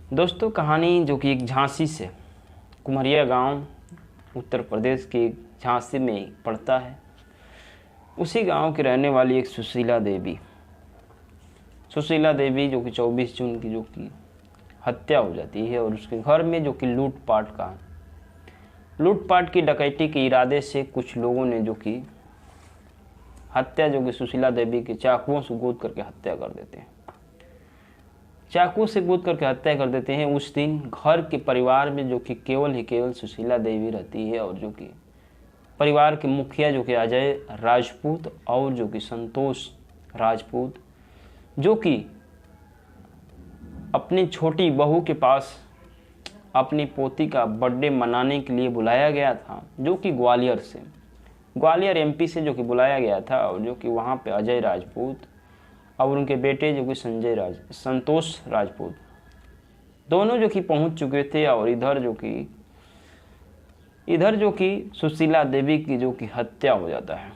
दोस्तों कहानी जो कि एक झांसी से, कुम्हरिया गांव उत्तर प्रदेश के एक झांसी में पड़ता है। उसी गांव की रहने वाली एक सुशीला देवी जो कि 24 जून की जो कि हत्या हो जाती है और उसके घर में जो कि लूटपाट की डकैती के इरादे से कुछ लोगों ने जो कि हत्या जो कि सुशीला देवी के चाकुओं से गोद करके हत्या कर देते हैं। उस दिन घर के परिवार में जो कि केवल सुशीला देवी रहती है और जो कि परिवार के मुखिया जो कि अजय राजपूत और जो कि संतोष राजपूत जो कि अपनी छोटी बहू के पास अपनी पोती का बर्थडे मनाने के लिए बुलाया गया था, जो कि ग्वालियर एमपी से जो कि बुलाया गया था। और जो कि वहाँ पे अजय राजपूत और उनके बेटे जो कि संतोष राजपूत दोनों जो कि पहुँच चुके थे। और इधर जो कि सुशीला देवी की जो कि हत्या हो जाता है।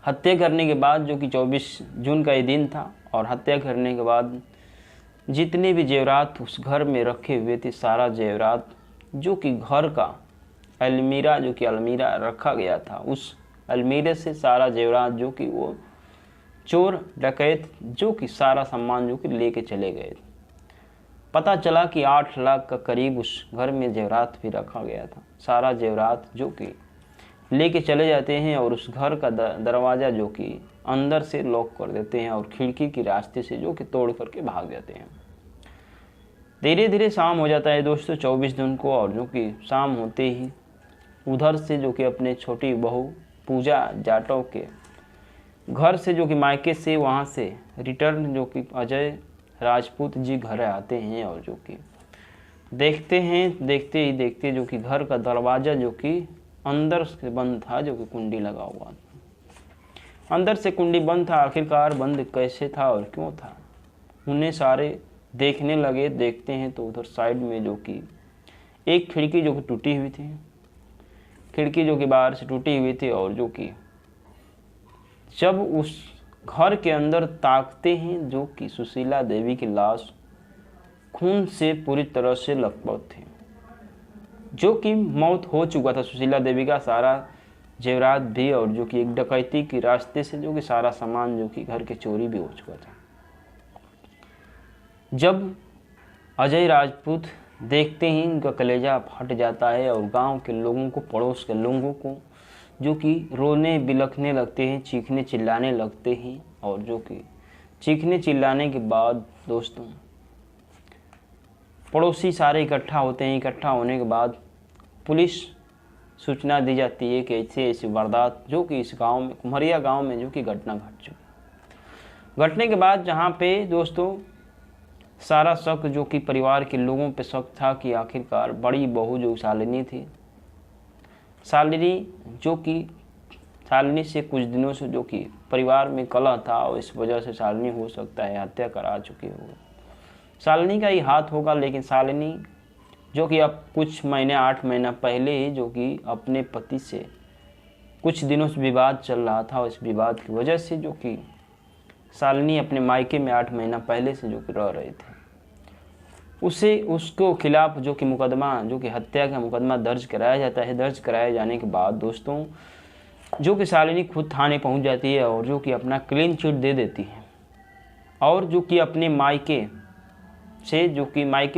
हत्या करने के बाद जो कि 24 जून का ये दिन था, और हत्या करने के बाद जितने भी जेवरात उस घर में रखे हुए थे, सारा जेवरात जो कि घर का अलमीरा रखा गया था, उस अलमीरे से सारा जेवरात जो कि वो चोर डकैत जो कि सारा सामान जो कि लेके चले गए। पता चला कि 8 लाख का करीब उस घर में जेवरात भी रखा गया था। सारा जेवरात जो कि लेके चले जाते हैं और उस घर का दरवाज़ा जो कि अंदर से लॉक कर देते हैं और खिड़की के रास्ते से जो कि तोड़ करके भाग जाते हैं। धीरे धीरे शाम हो जाता है दोस्तों 24 जून को, और जो कि शाम होते ही उधर से जो कि अपने छोटी बहू पूजा जाटव के घर से जो कि मायके से वहाँ से रिटर्न जो कि अजय राजपूत जी घर आते हैं। और जो कि देखते ही जो कि घर का दरवाज़ा जो कि अंदर से बंद था, जो कि कुंडी लगा हुआ था। अंदर से कुंडी बंद था, आखिरकार बंद कैसे था और क्यों था, उन्हें सारे देखने लगे। देखते हैं तो उधर साइड में जो कि एक खिड़की जो कि टूटी हुई थी, खिड़की जो कि बाहर से टूटी हुई थी। और जो कि जब उस घर के अंदर ताकते हैं जो कि सुशीला देवी की लाश खून से पूरी तरह से लथपथ थी, जो कि मौत हो चुका था सुशीला देवी का सारा जेवरात भी। और जो कि एक डकैती के रास्ते से जो कि सारा सामान जो कि घर के चोरी भी हो चुका था। जब अजय राजपूत देखते ही उनका कलेजा फट जाता है और गांव के लोगों को, पड़ोस के लोगों को जो कि रोने बिलखने लगते हैं, चीखने चिल्लाने लगते हैं। और जो कि चीखने चिल्लाने के बाद दोस्तों पड़ोसी सारे इकट्ठा होते हैं। इकट्ठा होने के बाद पुलिस सूचना दी जाती है कि ऐसी वारदात जो कि इस गांव में, कुम्हरिया गांव में जो कि घटना घट चुकी। घटने के बाद जहां पे दोस्तों सारा शक जो कि परिवार के लोगों पे शक था कि आखिरकार बड़ी बहू जो शालिनी थी, शालिनी से कुछ दिनों से जो कि परिवार में कलह था और इस वजह से शालिनी हो सकता है हत्या करा चुकी हो। शालिनी का ही हाथ होगा, लेकिन शालिनी जो कि अब कुछ महीने 8 महीना पहले ही जो कि अपने पति से कुछ दिनों से विवाद चल रहा था, और इस विवाद की वजह से जो कि शालिनी अपने मायके में 8 महीना पहले से जो कि रह रहे थे, उसको खिलाफ जो कि मुकदमा, जो कि हत्या का मुकदमा दर्ज कराया जाता है। दर्ज कराए जाने के बाद दोस्तों जो कि शालिनी खुद थाने पहुंच जाती है और जो कि अपना क्लीन चिट दे देती है, और जो कि अपने मायके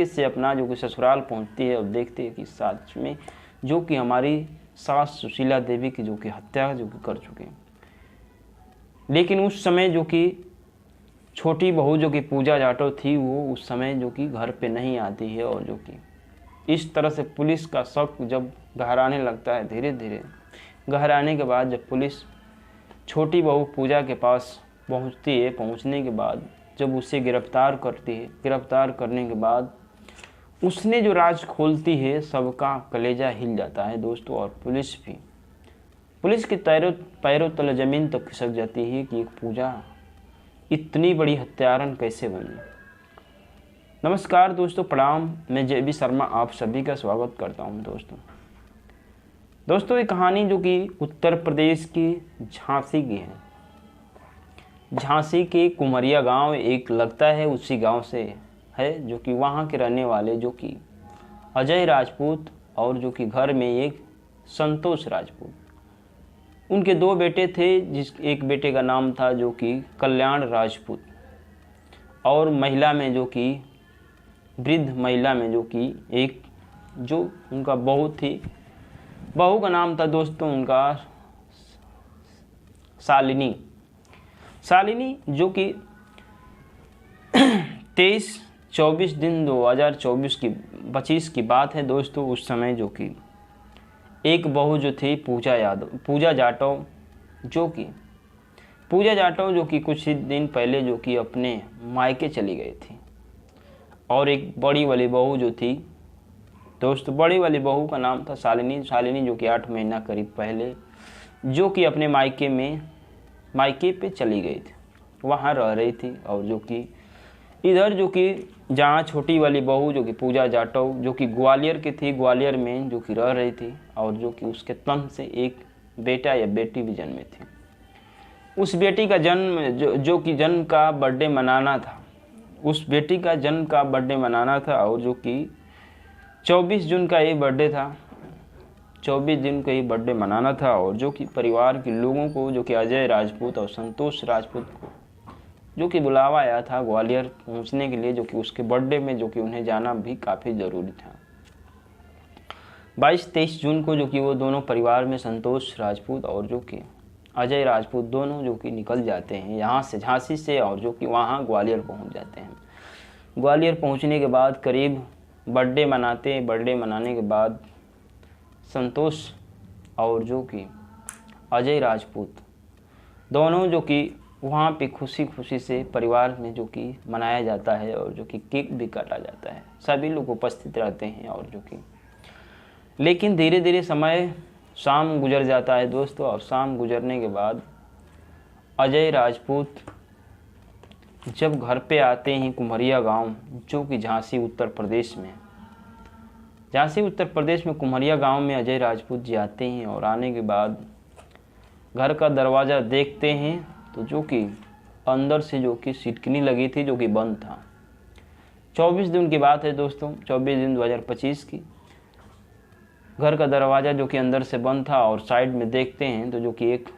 से अपना जो कि ससुराल पहुंचती है और देखती है कि सच में जो कि हमारी सास सुशीला देवी की जो कि हत्या जो कि कर चुके हैं। लेकिन उस समय जो कि छोटी बहू जो कि पूजा जाटव थी, वो उस समय जो कि घर पे नहीं आती है। और जो कि इस तरह से पुलिस का शक जब गहराने लगता है, धीरे धीरे गहराने के बाद जब पुलिस छोटी बहू पूजा के पास पहुंचती है, पहुंचने के बाद जब उसे गिरफ्तार करती है, गिरफ्तार करने के बाद उसने जो राज खोलती है, सबका कलेजा हिल जाता है दोस्तों। और पुलिस के पैरों तले ज़मीन तक खिसक जाती है कि एक पूजा इतनी बड़ी हत्यारन कैसे बनी। नमस्कार दोस्तों, प्रणाम। मैं JB शर्मा आप सभी का स्वागत करता हूं दोस्तों ये कहानी जो कि उत्तर प्रदेश की झांसी की है। झांसी के कुम्हरिया गांव एक लगता है, उसी गांव से है जो कि वहाँ के रहने वाले जो कि अजय राजपूत और जो कि घर में एक संतोष राजपूत। उनके 2 बेटे थे, एक बेटे का नाम था जो कि कल्याण राजपूत, और महिला में जो कि वृद्ध महिला में जो कि एक जो उनका बहू थी, बहू का नाम था दोस्तों उनका शालिनी। शालिनी जो कि 23-24 दिन 2024 की 25 की बात है दोस्तों। उस समय जो कि एक बहू जो थी पूजा जाटव जो कि कुछ ही दिन पहले जो कि अपने मायके चली गई थी, और एक बड़ी वाली बहू जो थी दोस्तों, बड़ी वाली बहू का नाम था शालिनी जो कि 8 महीना करीब पहले जो कि अपने मायके पे चली गई थी, वहाँ रह रही थी। और जो कि इधर जो कि जहाँ छोटी वाली बहू जो कि पूजा जाटव जो कि ग्वालियर की थी, ग्वालियर में जो कि रह रही थी, और जो कि उसके तन से एक बेटा या बेटी भी जन्मे थी। उस बेटी का जन्म जो कि जन्म का बर्थडे मनाना था, उस बेटी का जन्म का बर्थडे मनाना था, और जो कि 24 जून का ये बर्थडे था, 24 दिन का ये बर्थडे मनाना था। और जो कि परिवार के लोगों को जो कि अजय राजपूत और संतोष राजपूत को जो कि बुलावा आया था ग्वालियर पहुंचने के लिए, जो कि उसके बर्थडे में जो कि उन्हें जाना भी काफ़ी ज़रूरी था। 22-23 जून को जो कि वो दोनों परिवार में संतोष राजपूत और जो कि अजय राजपूत दोनों जो कि निकल जाते हैं यहाँ से, झांसी से, और जो कि वहाँ ग्वालियर पहुँच जाते हैं। ग्वालियर पहुँचने के बाद करीब बर्थडे मनाने के बाद संतोष और जो कि अजय राजपूत दोनों जो कि वहाँ पे खुशी से परिवार में जो कि मनाया जाता है, और जो कि केक भी काटा जाता है, सभी लोग उपस्थित रहते हैं। और जो कि लेकिन धीरे धीरे समय शाम गुजर जाता है दोस्तों, और शाम गुजरने के बाद अजय राजपूत जब घर पे आते हैं कुम्हरिया गांव जो कि झांसी उत्तर प्रदेश में कुम्हरिया गांव में अजय राजपूत जी आते हैं। और आने के बाद घर का दरवाज़ा देखते हैं तो जो कि अंदर से जो कि सिटकनी लगी थी जो कि बंद था। 24 दिन की बात है दोस्तों, 24 दिन 2025 की। घर का दरवाज़ा जो कि अंदर से बंद था, और साइड में देखते हैं तो जो कि एक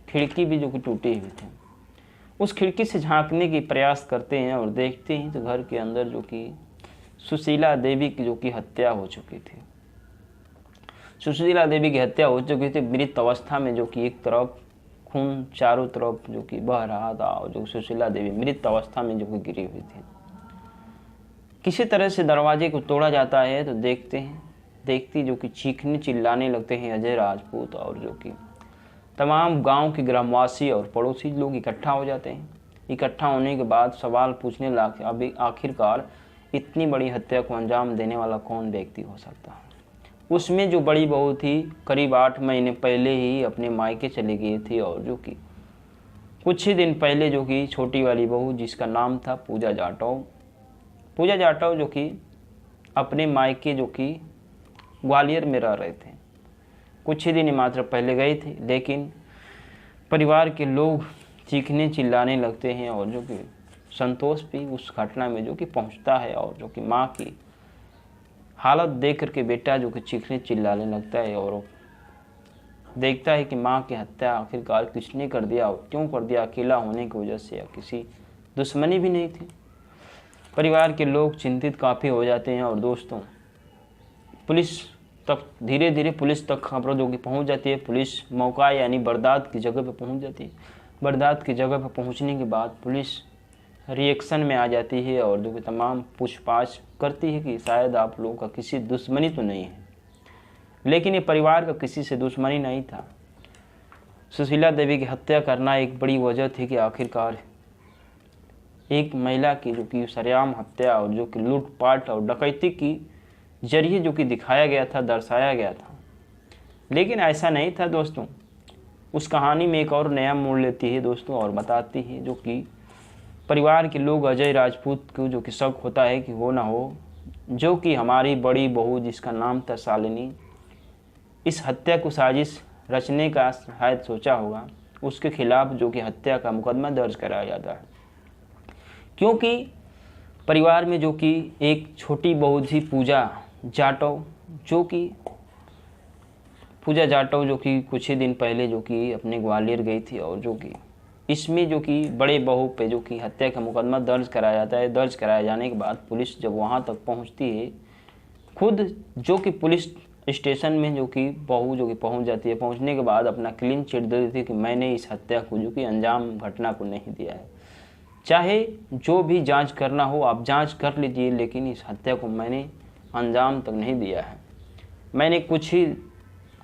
खिड़की भी जो कि टूटी हुई थी। उस खिड़की से झांकने की प्रयास करते हैं और देखते हैं तो घर के अंदर जो कि सुशीला देवी की जो कि हत्या हो चुकी थी। सुशीला देवी की हत्या हो चुकी थी मृत अवस्था में, जो कि एक तरफ खून चारों तरफ जो कि बह रहा था, और जो सुशीला देवी मृत अवस्था में जो कि गिरी हुई थी। किसी तरह से दरवाजे को तोड़ा जाता है तो देखती जो कि चीखने चिल्लाने लगते हैं अजय राजपूत, और जो कि तमाम गांव के ग्रामवासी और पड़ोसी लोग इकट्ठा हो जाते हैं। इकट्ठा होने के बाद सवाल पूछने लगे, अभी आखिरकार इतनी बड़ी हत्या को अंजाम देने वाला कौन व्यक्ति हो सकता है। उसमें जो बड़ी बहू थी करीब 8 महीने पहले ही अपने मायके चली गई थी, और जो कि कुछ ही दिन पहले जो कि छोटी वाली बहू जिसका नाम था पूजा जाटव जो कि अपने मायके जो कि ग्वालियर में रह रहे थे, कुछ ही दिन मात्र पहले गए थे। लेकिन परिवार के लोग चीखने चिल्लाने लगते हैं, और जो कि संतोष भी उस घटना में जो कि पहुंचता है, और जो कि माँ की हालत देख करके बेटा जो कि चीखने चिल्लाने लगता है, और देखता है कि माँ की हत्या आखिरकार किसने कर दिया और क्यों कर दिया, अकेला होने की वजह से या किसी दुश्मनी भी नहीं थी। परिवार के लोग चिंतित काफ़ी हो जाते हैं। और दोस्तों धीरे धीरे पुलिस तक खबरों जो कि पहुँच जाती है। पुलिस मौका यानी बरदात की जगह पर पहुँच जाती है। बरदात की जगह पर पहुँचने के बाद पुलिस रिएक्शन में आ जाती है, और जो कि तमाम पूछताछ करती है कि शायद आप लोगों का किसी दुश्मनी तो नहीं है। लेकिन ये परिवार का किसी से दुश्मनी नहीं था। सुशीला देवी की हत्या करना एक बड़ी वजह थी कि आखिरकार एक महिला की जो कि सरेआम हत्या और जो कि लूटपाट और डकैती की जरिए जो कि दिखाया गया था, दर्शाया गया था। लेकिन ऐसा नहीं था दोस्तों। उस कहानी में एक और नया मोड़ लेती है दोस्तों, और बताती है जो कि परिवार के लोग अजय राजपूत को जो कि शक होता है कि हो ना हो जो कि हमारी बड़ी बहू जिसका नाम था शालिनी, इस हत्या को साजिश रचने का शायद सोचा होगा, उसके खिलाफ जो कि हत्या का मुकदमा दर्ज कराया जाता है। क्योंकि परिवार में जो कि एक छोटी बहू थी पूजा जाटव, जो कि कुछ ही दिन पहले जो कि अपने ग्वालियर गई थी, और जो कि इसमें जो कि बड़े बहू पे जो कि हत्या का मुकदमा दर्ज कराया जाता है। दर्ज कराए जाने के बाद पुलिस जब वहाँ तक पहुँचती है, खुद जो कि पुलिस स्टेशन में जो कि बहू जो कि पहुँच जाती है, पहुँचने के बाद अपना क्लीन चिट दे देती है कि मैंने इस हत्या को जो कि अंजाम घटना को नहीं दिया है, चाहे जो भी जांच करना हो आप जांच कर लीजिए, लेकिन इस हत्या को मैंने अंजाम तक नहीं दिया है। मैंने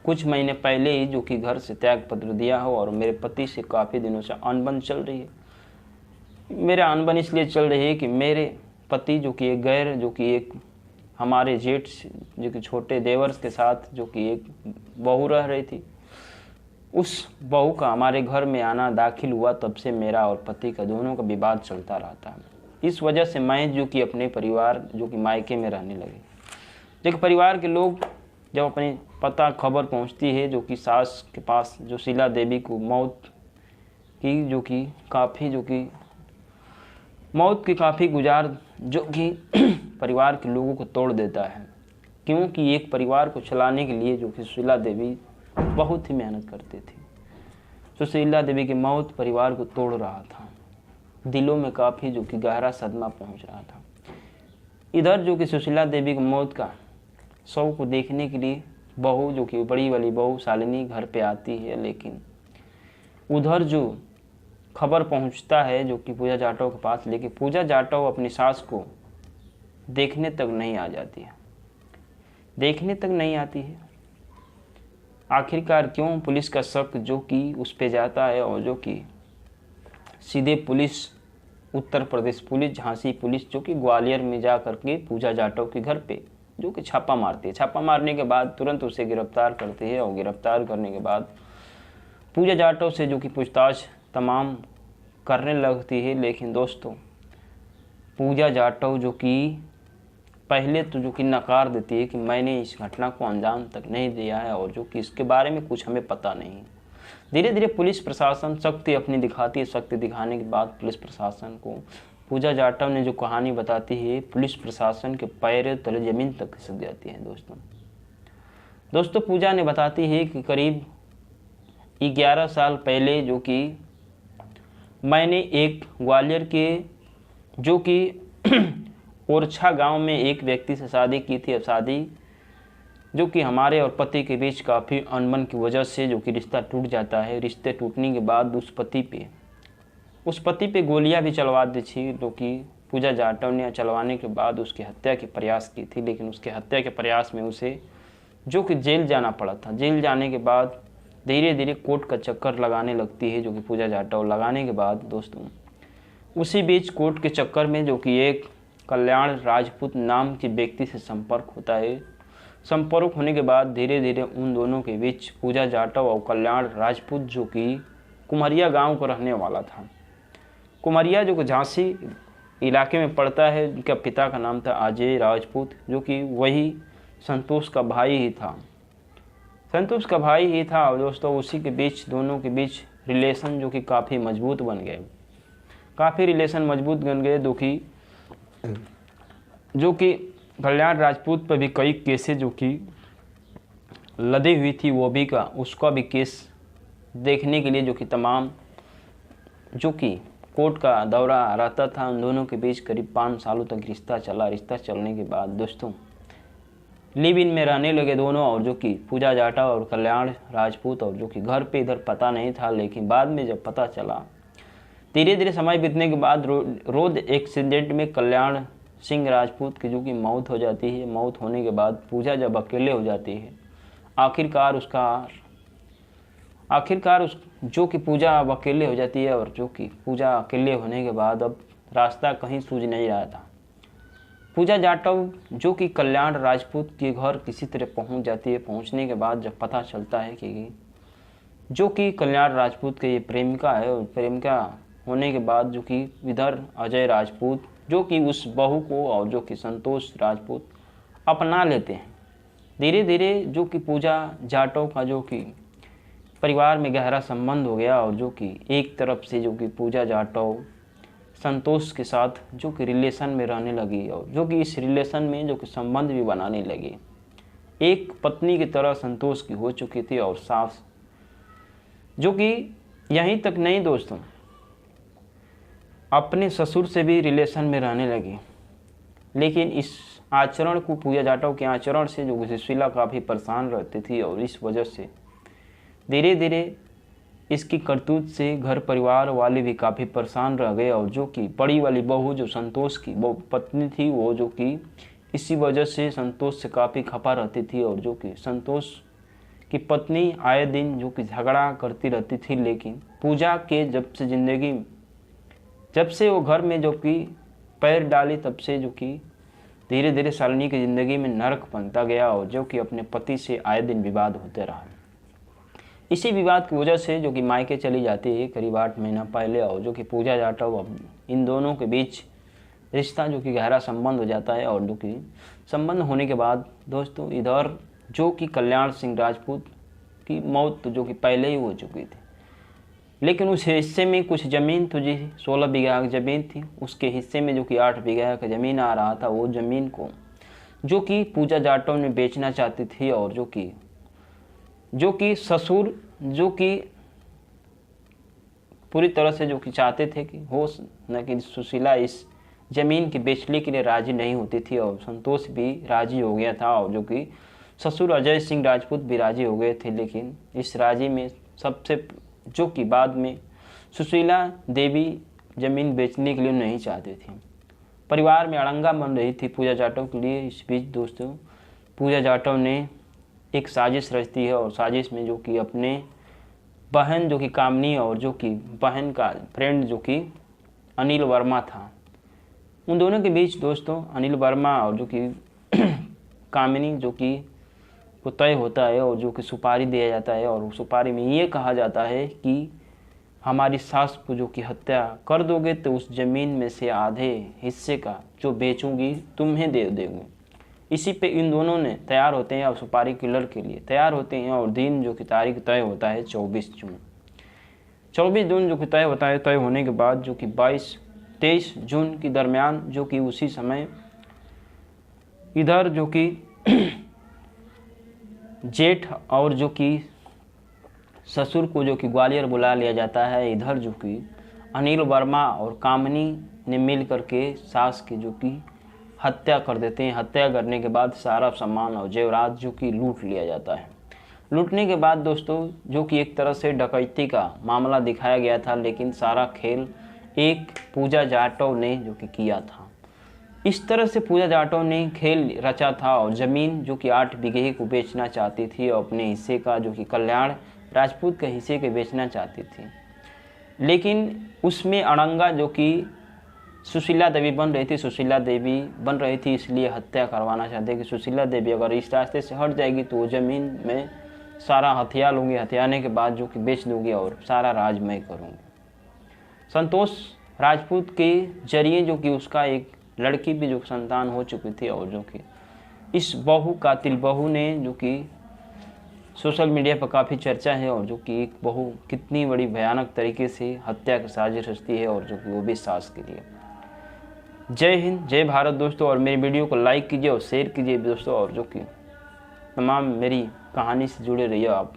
कुछ महीने पहले ही जो कि घर से त्याग पत्र दिया हो, और मेरे पति से काफ़ी दिनों से अनबन चल रही है। मेरा अनबन इसलिए चल रही है कि मेरे पति जो कि एक हमारे जेठ जो कि छोटे देवर के साथ जो कि एक बहू रह रही थी, उस बहू का हमारे घर में आना दाखिल हुआ, तब से मेरा और पति का दोनों का विवाद चलता रहता है। इस वजह से मैं जो कि अपने परिवार जो कि मायके में रहने लगे। जो कि परिवार के लोग जब अपने पता खबर पहुंचती है जो कि सास के पास जो शीला देवी को मौत की काफ़ी गुजार जो कि परिवार के लोगों को तोड़ देता है, क्योंकि एक परिवार को चलाने के लिए जो कि शीला देवी बहुत ही मेहनत करती थी। सुशीला देवी की मौत परिवार को तोड़ रहा था, दिलों में काफ़ी जो कि गहरा सदमा पहुंच रहा था। इधर जो कि सुशीला देवी की मौत का शव को देखने के लिए बहू जो कि बड़ी वाली बहू शालिनी घर पे आती है, लेकिन उधर जो खबर पहुंचता है जो कि पूजा जाटव के पास, लेकिन पूजा जाटव अपनी सास को देखने तक नहीं आती है। आखिरकार क्यों पुलिस का शक जो कि उस पे जाता है, और जो कि सीधे police Uttar Pradesh police Jhansi police जो कि ग्वालियर में जा करके पूजा जाटव के घर पे जो कि छापा मारती है। छापा मारने के बाद तुरंत उसे गिरफ्तार करती है, और गिरफ्तार करने के बाद पूजा जाटव से जो कि पूछताछ तमाम करने लगती है। लेकिन दोस्तों, पूजा जाटव जो कि पहले तो जो कि नकार देती है कि मैंने इस घटना को अंजाम तक नहीं दिया है, और जो कि इसके बारे में कुछ हमें पता नहीं। धीरे धीरे पुलिस प्रशासन शक्ति अपनी दिखाती है। शक्ति दिखाने के बाद पुलिस प्रशासन को पूजा जाटव ने जो कहानी बताती है, पुलिस प्रशासन के पैर तले ज़मीन तक खिसक जाती है। दोस्तों पूजा ने बताती है कि करीब 11 साल पहले जो कि मैंने एक ग्वालियर के जो कि ओरछा गांव में एक व्यक्ति से शादी की थी। अब शादी जो कि हमारे और पति के बीच काफ़ी अनबन की वजह से जो कि रिश्ता टूट जाता है। रिश्ते टूटने के बाद उस पति पे गोलियां भी चलवा दी थी, जो कि पूजा जाटव ने चलवाने के बाद उसकी हत्या के प्रयास की थी। लेकिन उसके हत्या के प्रयास में उसे जो कि जेल जाना पड़ा था। जेल जाने के बाद धीरे धीरे कोर्ट का चक्कर लगाने लगती है जो कि पूजा जाटव। लगाने के बाद दोस्तों उसी बीच कोर्ट के चक्कर में जो कि एक कल्याण राजपूत नाम के व्यक्ति से संपर्क होता है। संपर्क होने के बाद धीरे धीरे उन दोनों के बीच पूजा जाटव और कल्याण राजपूत जो कि कुम्हरिया गांव को रहने वाला था। कुम्हरिया जो कि झांसी इलाके में पड़ता है। उनका पिता का नाम था अजय राजपूत, जो कि वही संतोष का भाई ही था। और दोस्तों उसी के बीच दोनों के बीच रिलेशन जो कि काफ़ी मजबूत बन गए। जो कि कल्याण राजपूत पर भी कई केसें जो कि लदी हुई थी, उसका भी केस देखने के लिए जो कि तमाम जो कि कोर्ट का दौरा रहता था। उन दोनों के बीच करीब 5 सालों तक रिश्ता चला। रिश्ता चलने के बाद दोस्तों लिव इन में रहने लगे दोनों, और जो कि पूजा जाटव और कल्याण राजपूत, और जो कि घर पे इधर पता नहीं था। लेकिन बाद में जब पता चला, धीरे धीरे समय बीतने के बाद रोड एक्सीडेंट में कल्याण सिंह राजपूत की जो कि मौत हो जाती है। मौत होने के बाद पूजा जब अकेले हो जाती है, आखिरकार जो कि पूजा अब अकेले हो जाती है, और जो कि पूजा अकेले होने के बाद अब रास्ता कहीं सूझ नहीं रहा था। पूजा जाटव जो कि कल्याण राजपूत के घर किसी तरह पहुंच जाती है। पहुंचने के बाद जब पता चलता है कि जो कि कल्याण राजपूत के ये प्रेमिका है, और प्रेमिका होने के बाद जो कि इधर अजय राजपूत जो कि उस बहू को और जो कि संतोष राजपूत अपना लेते हैं। धीरे धीरे जो कि पूजा जाटव का जो कि परिवार में गहरा संबंध हो गया, और जो कि एक तरफ से जो कि पूजा जाटव संतोष के साथ जो कि रिलेशन में रहने लगी और जो कि इस रिलेशन में जो कि संबंध भी बनाने लगी। एक पत्नी की तरह संतोष की हो चुकी थी और सास, जो कि यहीं तक नहीं दोस्तों, अपने ससुर से भी रिलेशन में रहने लगी। लेकिन इस आचरण को, पूजा जाटव के आचरण से जो सुशीला काफ़ी परेशान रहती थी और इस वजह से धीरे धीरे इसकी करतूत से घर परिवार वाले भी काफ़ी परेशान रह गए। और जो कि बड़ी वाली बहू जो संतोष की वो पत्नी थी, वो जो कि इसी वजह से संतोष से काफ़ी खपा रहती थी। और जो कि संतोष की पत्नी आए दिन जो कि झगड़ा करती रहती थी। लेकिन पूजा के जब से वो घर में जो कि पैर डाली, तब से जो कि धीरे धीरे शालिनी की ज़िंदगी में नरक बनता गया और जो कि अपने पति से आए दिन विवाद होते रहा। इसी विवाद की वजह से जो कि मायके चली जाती है करीब 8 महीना पहले। और जो कि पूजा जाटव, अब इन दोनों के बीच रिश्ता जो कि गहरा संबंध हो जाता है। और जो कि संबंध होने के बाद दोस्तों, इधर जो कि कल्याण सिंह राजपूत की मौत जो कि पहले ही हो चुकी थी, लेकिन उस हिस्से में कुछ ज़मीन तो जी 16 बीघा की ज़मीन थी, उसके हिस्से में जो कि 8 बीघा का ज़मीन आ रहा था, वो ज़मीन को जो कि पूजा जाटव ने बेचना चाहती थी। और जो कि ससुर जो कि पूरी तरह से जो कि चाहते थे कि हो न कि सुशीला इस ज़मीन के बेचने के लिए राज़ी नहीं होती थी। और संतोष भी राज़ी हो गया था और जो कि ससुर अजय सिंह राजपूत भी राज़ी हो गए थे। लेकिन इस राज़ी में सबसे जो कि बाद में सुशीला देवी ज़मीन बेचने के लिए नहीं चाहती थी, परिवार में अड़ंगा बन रही थी पूजा जाटव के लिए। इस बीच दोस्तों, पूजा जाटव ने एक साजिश रचती है और साजिश में जो कि अपने बहन जो कि कामनी और जो कि बहन का फ्रेंड जो कि अनिल वर्मा था, उन दोनों के बीच दोस्तों अनिल वर्मा और जो कि कामिनी जो कि वो तय होता है और जो कि सुपारी दिया जाता है। और सुपारी में ये कहा जाता है कि हमारी सास को जो कि हत्या कर दोगे तो उस ज़मीन में से आधे हिस्से का जो बेचूंगी तुम्हें दे देंगे। इसी पे इन दोनों ने तैयार होते हैं और सुपारी किलर के लिए तैयार होते हैं। और दिन जो कि तारीख तय होता है 24 जून। 24 जून जो कि तय होता है, तय होने के बाद जो कि 22-23 जून के दरमियान जो कि उसी समय इधर जो कि जेठ और जो कि ससुर को जो कि ग्वालियर बुला लिया जाता है। इधर जो कि अनिल वर्मा और कामनी ने मिल करके सास की जो कि हत्या कर देते हैं। हत्या करने के बाद सारा सामान और जेवरात जो कि लूट लिया जाता है। लूटने के बाद दोस्तों जो कि एक तरह से डकैती का मामला दिखाया गया था, लेकिन सारा खेल एक पूजा जाटव ने जो कि किया था। इस तरह से पूजा जाटव ने खेल रचा था और ज़मीन जो कि 8 बीघे को बेचना चाहती थी और अपने हिस्से का जो कि कल्याण राजपूत के हिस्से के बेचना चाहती थी। लेकिन उसमें अड़ंगा जो कि सुशीला देवी बन रही थी, सुशीला देवी बन रही थी, इसलिए हत्या करवाना चाहते कि सुशीला देवी अगर इस रास्ते से हट जाएगी तो वो ज़मीन में सारा हथिया लूँगी, हथियाने के बाद जो कि बेच दूँगी और सारा राज मैं करूँगी। संतोष राजपूत के जरिए जो कि उसका एक लड़की भी जो संतान हो चुकी थी। और जो कि इस बहू, कातिल बहू ने जो कि सोशल मीडिया पर काफ़ी चर्चा है और जो कि एक बहू कितनी बड़ी भयानक तरीके से हत्या की साजिश रचती है और जो कि वो भी सास के लिए। जय हिंद, जय भारत दोस्तों। और मेरी वीडियो को लाइक कीजिए और शेयर कीजिए दोस्तों। और जो कि तमाम मेरी कहानी से जुड़े रहिए आप।